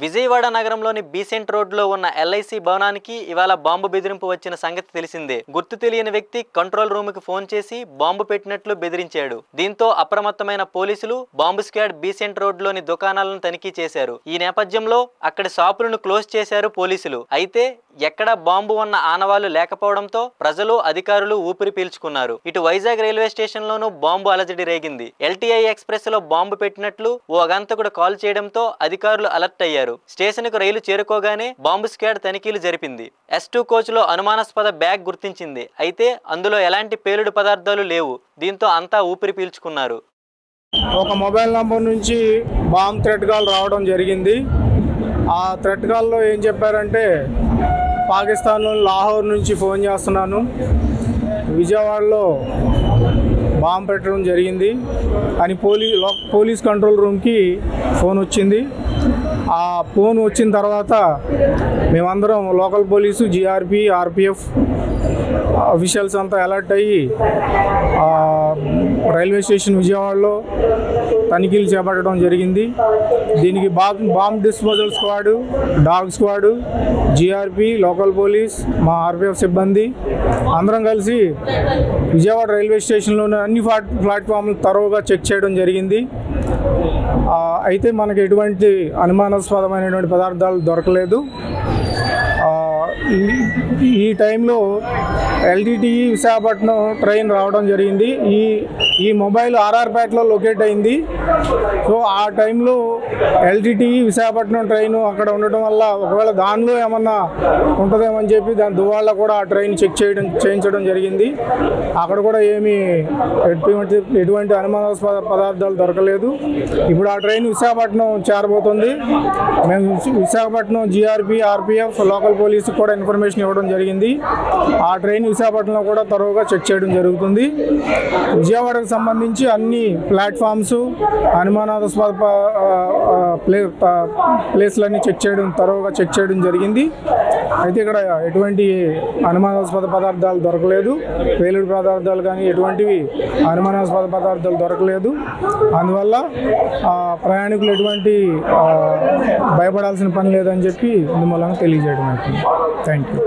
విజయవాడ నగరంలోని బీసెంట్ రోడ్లో ఉన్న ఎల్ఐసి భవనానికి ఇవాళ బాంబు బెదిరింపు వచ్చిన సంగతి తెలిసిందే. గుర్తు తెలియని వ్యక్తి కంట్రోల్ రూమ్ కి ఫోన్ చేసి బాంబు పెట్టినట్లు బెదిరించాడు. దీంతో అప్రమత్తమైన పోలీసులు బాంబు స్క్వాడ్ బీసెంట్ రోడ్లోని దుకాణాలను తనిఖీ చేశారు. ఈ నేపథ్యంలో అక్కడి షాపులను క్లోజ్ చేశారు పోలీసులు. అయితే ఎక్కడ బాంబు ఉన్న ఆనవాళ్లు లేకపోవడంతో ప్రజలు అధికారులు ఊపిరి పీల్చుకున్నారు. ఇటు వైజాగ్ రైల్వే స్టేషన్ లోనూ బాంబు అలజడి రేగింది. ఎల్టీఐ ఎక్స్ప్రెస్ లో బాంబు పెట్టినట్లు ఓ అగంతకుడు కాల్ చేయడంతో అధికారులు అలర్ట్ అయ్యారు. స్టేషన్ కు రైలు చేరుకోగానే బాంబు స్క్వాడ్ తనిఖీలు జరిపింది. S2 కోచ్ లో అనుమానాస్పద బ్యాగ్ గుర్తించింది. అయితే అందులో ఎలాంటి పేలుడు పదార్థాలు లేవు. దీంతో అంతా ఊపిరి పీల్చుకున్నారు. ఒక మొబైల్ నంబర్ నుంచి బాంబ్ థ్రెట్ కాల్ రావడం జరిగింది. ఆ థ్రెట్ కాల్లో ఏం చెప్పారంటే, పాకిస్తాన్లో లాహోర్ నుంచి ఫోన్ చేస్తున్నాను, విజయవాడలో బాంబు పెట్టడం జరిగింది అని పోలీస్ కంట్రోల్ రూమ్కి ఫోన్ వచ్చింది. ఆ ఫోన్ వచ్చిన తర్వాత మేమందరం local police, GRP, RPF officials అంతా అలర్ట్ అయ్యి రైల్వే స్టేషన్ విజయవాడలో తనిఖీలు చేపట్టడం జరిగింది. దీనికి bomb disposal squad, dog squad, GRP, local police, మా RPF సిబ్బంది అందరం కలిసి విజయవాడ రైల్వే స్టేషన్లోని అన్ని ప్లాట్ఫామ్లు తరోగా చెక్ చేయడం జరిగింది. అయితే మనకు ఎటువంటి అనుమానాస్పదమైనటువంటి పదార్థాలు దొరకలేదు. ఈ టైంలో LTTE విశాఖపట్నం ట్రైన్ రావడం జరిగింది. ఈ మొబైల్ RRపేటలో లొకేట్ అయింది. సో ఆ టైంలో LTTE విశాఖపట్నం ట్రైన్ అక్కడ ఉండటం వల్ల ఒకవేళ దానిలో ఏమన్నా ఉంటుందేమని చెప్పి దాని దువాళ్ళ కూడా ఆ ట్రైన్ చేయించడం జరిగింది. అక్కడ కూడా ఎటువంటి అనుమానాస్పద పదార్థాలు దొరకలేదు. ఇప్పుడు ఆ ట్రైన్ విశాఖపట్నం చేరబోతుంది. మేము Visakhapatnam GRP, RPF, local police కూడా ఇన్ఫర్మేషన్ ఇవ్వడం జరిగింది. ఆ ట్రైన్ విశాఖపట్నంలో కూడా తరోగా చెక్ చేయడం జరుగుతుంది. విజయవాడకు సంబంధించి అన్ని ప్లాట్ఫామ్స్, అనుమానాస్పద ప్లేస్లన్నీ తరోగా చెక్ చేయడం జరిగింది. అయితే ఇక్కడ ఎటువంటి అనుమానాస్పద పదార్థాలు దొరకలేదు. పేలుడు పదార్థాలు కానీ ఎటువంటివి అనుమానాస్పద పదార్థాలు దొరకలేదు. అందువల్ల ప్రయాణికులు ఎటువంటి భయపడాల్సిన పని లేదని చెప్పి ఇందుమూలంగా తెలియజేయడం అవుతుంది. Thank you.